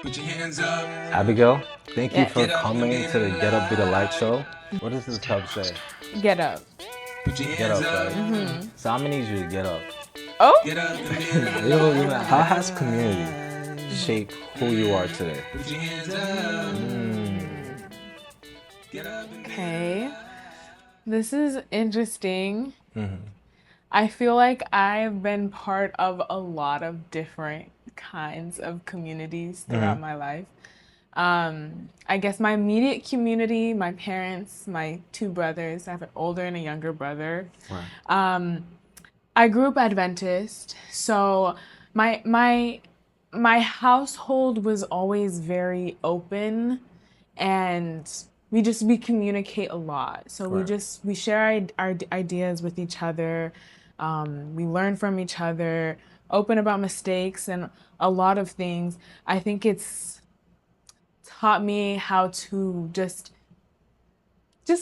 Put your hands up. Abigail, thank you Yes. for Get up in the coming to the Get Up Be the Light show. What does this cup say? Get up. Put your Get hands up, up. right? So I'm gonna need you to get up. Oh, Get up and be How has community shaped who you are today? Put your hands up. Get up and be okay. This is interesting. I feel like I've been part of a lot of different kinds of communities throughout my life. I guess my immediate community, my parents, my two brothers, I have an older and a younger brother. Right. I grew up Adventist, so my my my household was always very open, and we communicate a lot. So Right. we share our ideas with each other. We learn from each other, open about mistakes and a lot of things. I think it's taught me how to just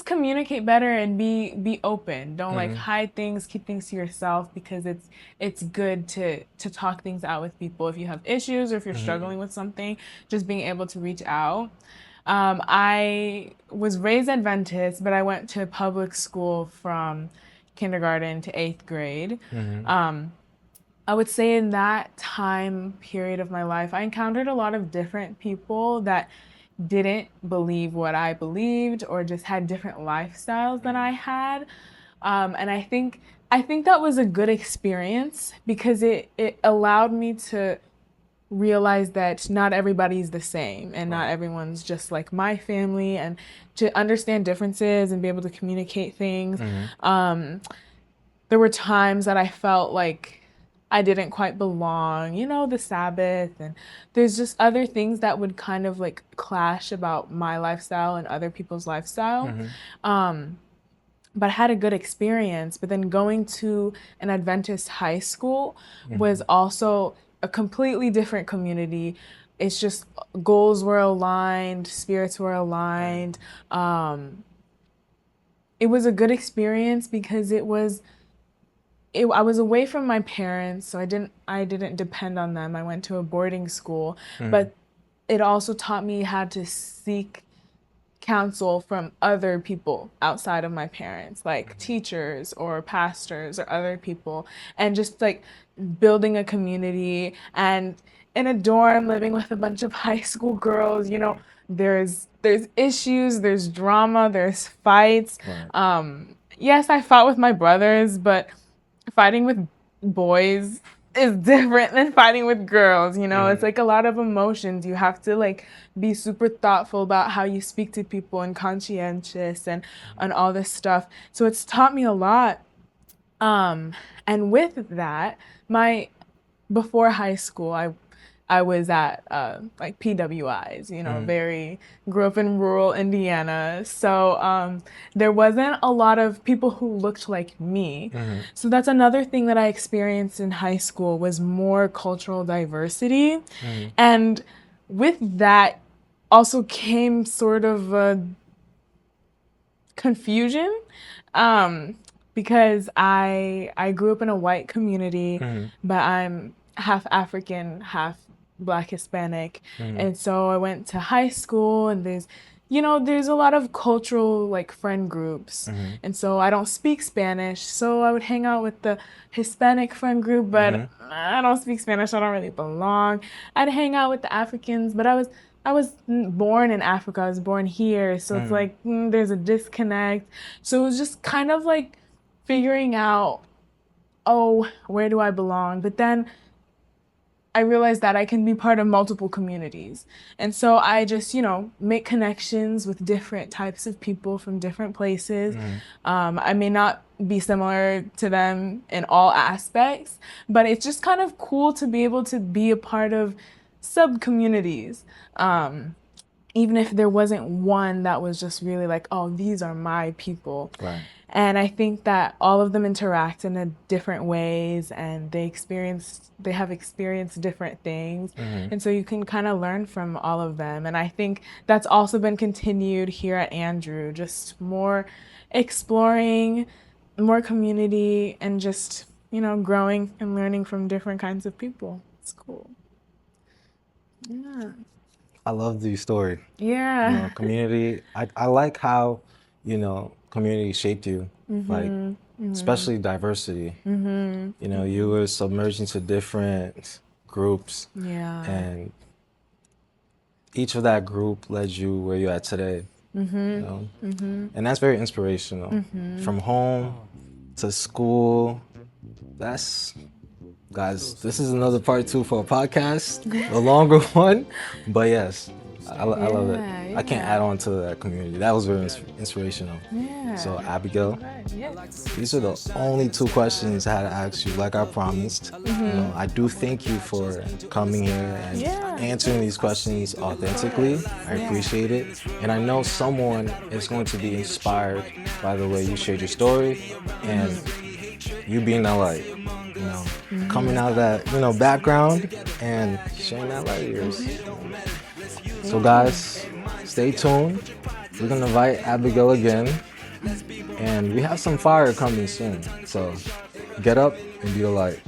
communicate better and be open. Don't like hide things, keep things to yourself, because it's good to talk things out with people if you have issues or if you're struggling with something. Just being able to reach out. I was raised Adventist, but I went to public school from kindergarten to eighth grade. I would say in that time period of my life, I encountered a lot of different people that didn't believe what I believed or just had different lifestyles than I had. And I think that was a good experience because it allowed me to realize that not everybody's the same and not Right. everyone's just like my family, and to understand differences and be able to communicate things. There were times that I felt like I didn't quite belong, the Sabbath, and there's just other things that would kind of like clash about my lifestyle and other people's lifestyle. But I had a good experience. But then going to an Adventist high school was also a completely different community. It's just goals were aligned, spirits were aligned. It was a good experience because I was away from my parents, so I didn't depend on them. I went to a boarding school, but it also taught me how to seek counsel from other people outside of my parents, like teachers or pastors or other people, and just like building a community. And in a dorm living with a bunch of high school girls, there's issues, there's drama, there's fights. Right. Yes, I fought with my brothers, but fighting with boys is different than fighting with girls. It's like a lot of emotions. You have to like be super thoughtful about how you speak to people and conscientious and all this stuff. So it's taught me a lot. And with that, my before high school, I was at like PWIs, very grew up in rural Indiana. So there wasn't a lot of people who looked like me. So that's another thing that I experienced in high school was more cultural diversity. And with that also came sort of a confusion, um, because I grew up in a white community, but I'm half African, half Black Hispanic, and so I went to high school, and there's a lot of cultural like friend groups, and so I don't speak Spanish, so I would hang out with the Hispanic friend group, but I don't speak Spanish, I don't really belong. I'd hang out with the Africans, but I was born in Africa. I was born here, so it's like there's a disconnect. So it was just kind of like figuring out, oh, where do I belong? But then I realized that I can be part of multiple communities. And so I just, make connections with different types of people from different places. I may not be similar to them in all aspects, but it's just kind of cool to be able to be a part of sub communities. Even if there wasn't one that was just really like, oh, these are my people. Right. And I think that all of them interact in a different ways, and they have experienced different things. And so you can kind of learn from all of them. And I think that's also been continued here at Andrew, just more exploring, more community, and just, growing and learning from different kinds of people. It's cool. Yeah. I love the story. Yeah. Community. I like how, community shaped you, like especially diversity. You were submerged into different groups, Yeah. and each of that group led you where you're at today. And that's very inspirational. From home to school, that's guys, this is another part 2 for a podcast, a longer one. But yes, I love it. I can't add on to that community. That was very inspirational. Yeah. So Abigail, Right. Yes. these are the only 2 questions I had to ask you, like I promised. I do thank you for coming here and answering these questions authentically. I appreciate it. And I know someone is going to be inspired by the way you shared your story and you being that light, coming out of that, background and sharing that light of yours. So guys, stay tuned. We're gonna invite Abigail again. And we have some fire coming soon. So get up and be the light.